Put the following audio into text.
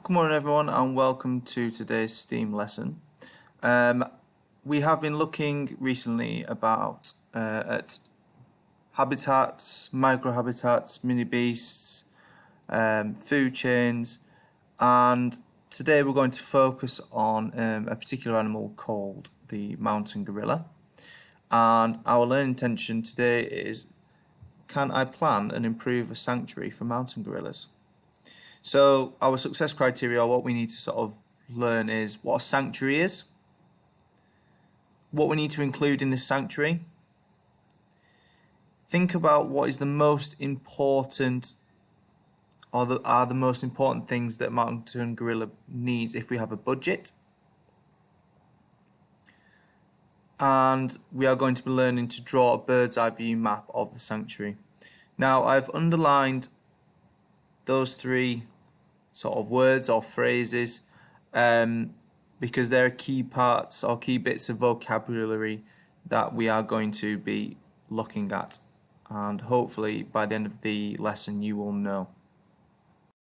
Good morning everyone and welcome to today's STEAM lesson. We have been looking recently at habitats, microhabitats, mini beasts, food chains, and today we're going to focus on a particular animal called the mountain gorilla. And our learning intention today is, can I plan and improve a sanctuary for mountain gorillas? So our success criteria, or what we need to sort of learn, is what a sanctuary is, what we need to include in this sanctuary. Think about what is the most important, or are the most important things that mountain gorilla needs if we have a budget. And we are going to be learning to draw a bird's eye view map of the sanctuary. Now I've underlined those three sort of words or phrases because they're key parts or key bits of vocabulary that we are going to be looking at, and hopefully by the end of the lesson you will know.